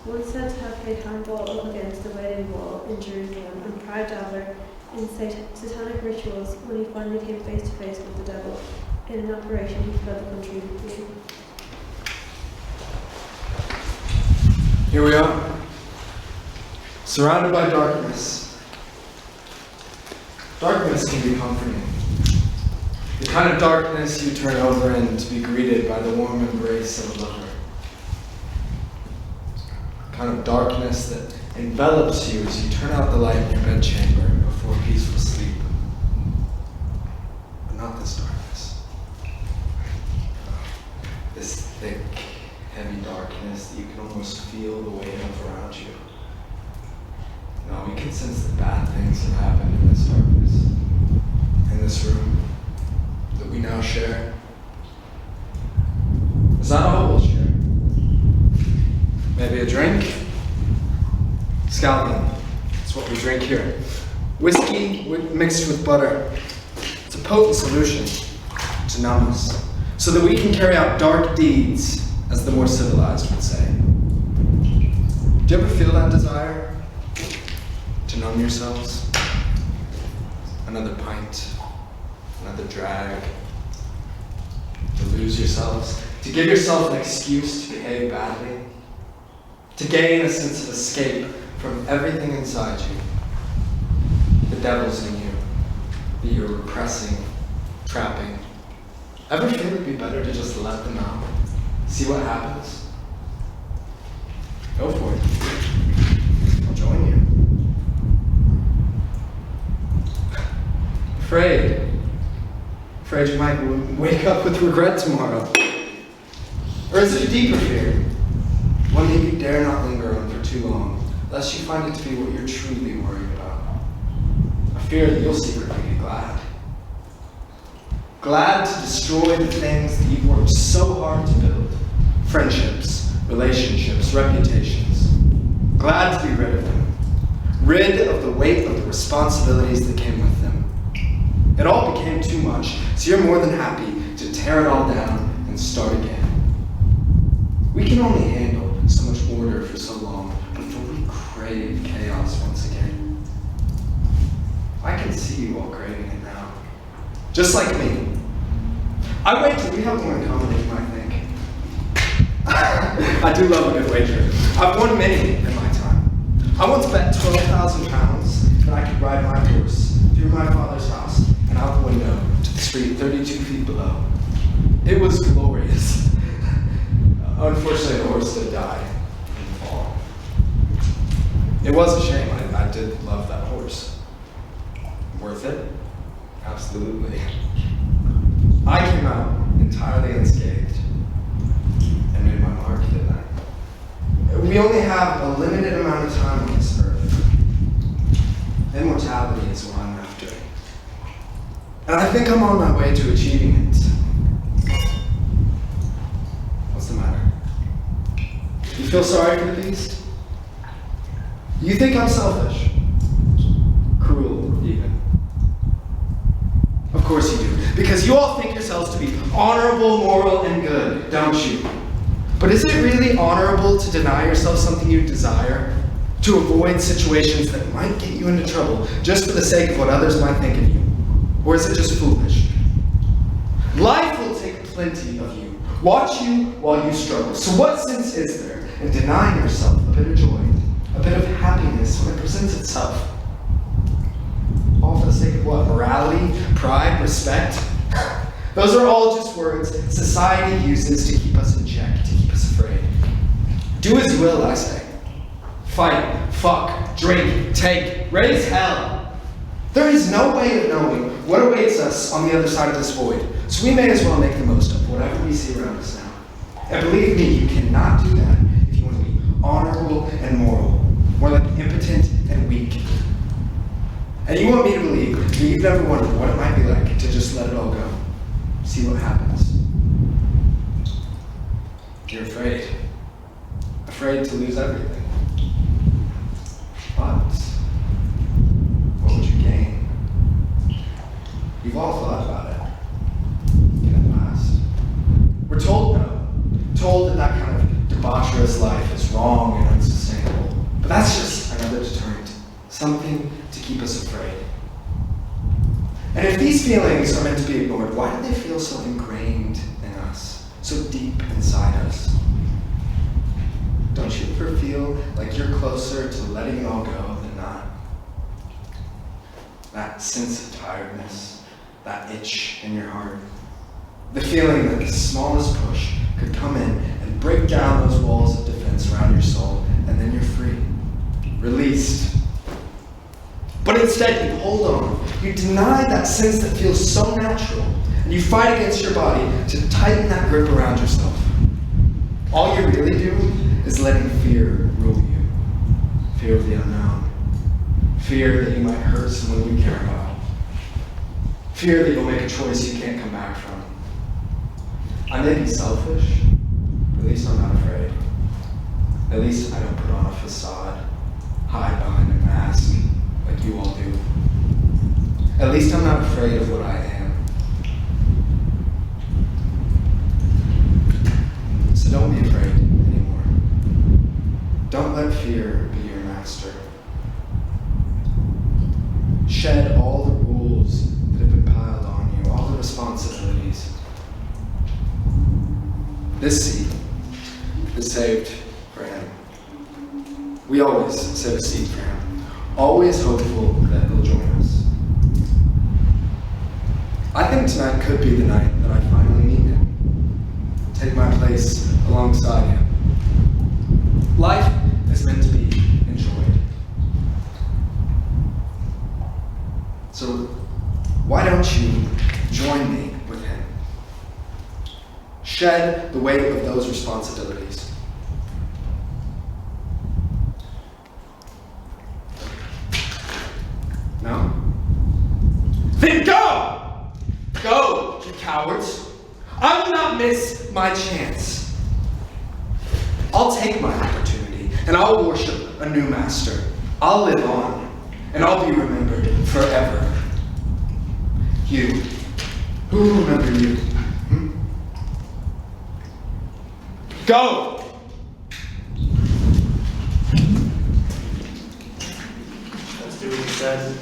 Once said to have played handball up against the Wailing Wall in Jerusalem and proud dabbler in satanic rituals, when he finally came face to face with the devil in an operation he fled the country with. Here we are, surrounded by darkness. Darkness can be comforting. The kind of darkness you turn over and to be greeted by the warm embrace of a lover. Kind of darkness that envelops you as you turn out the light in your bedchamber before peaceful sleep. But not this darkness. This thick, heavy darkness that you can almost feel the weight of around you. No, we can sense that bad things have happened in this darkness, in this room that we now share. Is that all we'll share? Maybe a drink? Scalping. That's what we drink here. Whiskey mixed with butter. It's a potent solution to numb us, so that we can carry out dark deeds, as the more civilized would say. Do you ever feel that desire to numb yourselves? Another pint, another drag, to lose yourselves, to give yourself an excuse to behave badly, to gain a sense of escape from everything inside you, the devil's in you, that you're repressing, trapping. Ever feel it'd be better to just let them out, see what happens? Go for it. I'll join you. Afraid you might wake up with regret tomorrow. Or is it a deeper fear? One that you dare not linger on for too long, lest you find it to be what you're truly worried about. A fear that you'll secretly be glad. Glad to destroy the things that you've worked so hard to build. Friendships, relationships, reputations. Glad to be rid of them. Rid of the weight of the responsibilities that came with them. It all became too much, so you're more than happy to tear it all down and start again. We can only handle so much order for so long before we crave chaos once again. I can see you all craving it now. Just like me. I wager we have more in common than you might think. I do love a good wager. I've won many in my time. I once bet 12,000 pounds that I could ride my horse through my father's house and out the window to the street 32 feet below. It was glorious. Unfortunately, the horse did die in the fall. It was a shame. I did love that horse. Worth it? Absolutely. I came out entirely unscathed and made my mark, didn't I? We only have a limited amount of time on this earth. Immortality is what I'm after. And I think I'm on my way to achieving it. What's the matter? You feel sorry for the beast? You think I'm selfish? Cruel, even. Of course you do, because you all think yourselves to be honorable, moral, and good, don't you? But is it really honorable to deny yourself something you desire? To avoid situations that might get you into trouble just for the sake of what others might think of you? Or is it just foolish? Life will take plenty of you. Watch you while you struggle. So what sense is there in denying yourself a bit of joy, a bit of happiness when it presents itself? All for the sake of what? Morality, pride, respect? Those are all just words society uses to keep us in check, to keep us afraid. Do as you will, I say. Fight, fuck, drink, take, raise hell. There is no way of knowing what awaits us on the other side of this void, so we may as well make the most of whatever we see around us now. And believe me, you cannot do that if you want to be honorable and moral, more like impotent and weak. And you want me to believe that you've never wondered what it might be like to just let it all go. See what happens. You're afraid. Afraid to lose everything. But what would you gain? You've all thought about it. Can it last? We're told no. Told that that kind of debaucherous life is wrong and unsustainable. But that's just another deterrent. Something to keep us afraid. And if these feelings are meant to be ignored, why do they feel so ingrained in us, so deep inside us? Don't you ever feel like you're closer to letting it all go than not? That sense of tiredness, that itch in your heart, the feeling that the smallest push could come in and break down those walls of defense around your soul, and then you're free, released. But instead, you hold on. You deny that sense that feels so natural, and you fight against your body to tighten that grip around yourself. All you're really doing is letting fear rule you. Fear of the unknown. Fear that you might hurt someone you care about. Fear that you'll make a choice you can't come back from. I may be selfish, but at least I'm not afraid. At least I don't put on a facade, hide behind a mask, like you all do. At least I'm not afraid of what I am. So don't be afraid anymore. Don't let fear be your master. Shed all the rules that have been piled on you, all the responsibilities. This seed is saved for him. We always save a seed for him, always hopeful that he'll join us. I think tonight could be the night that I finally meet him, take my place alongside him. Life is meant to be enjoyed. So why don't you join me with him? Shed the weight of those responsibilities. No? Then go! Go, you cowards! I will not miss my chance. I'll take my opportunity, and I'll worship a new master. I'll live on, and I'll be remembered forever. You, who will remember you? Go! Let's do what he says.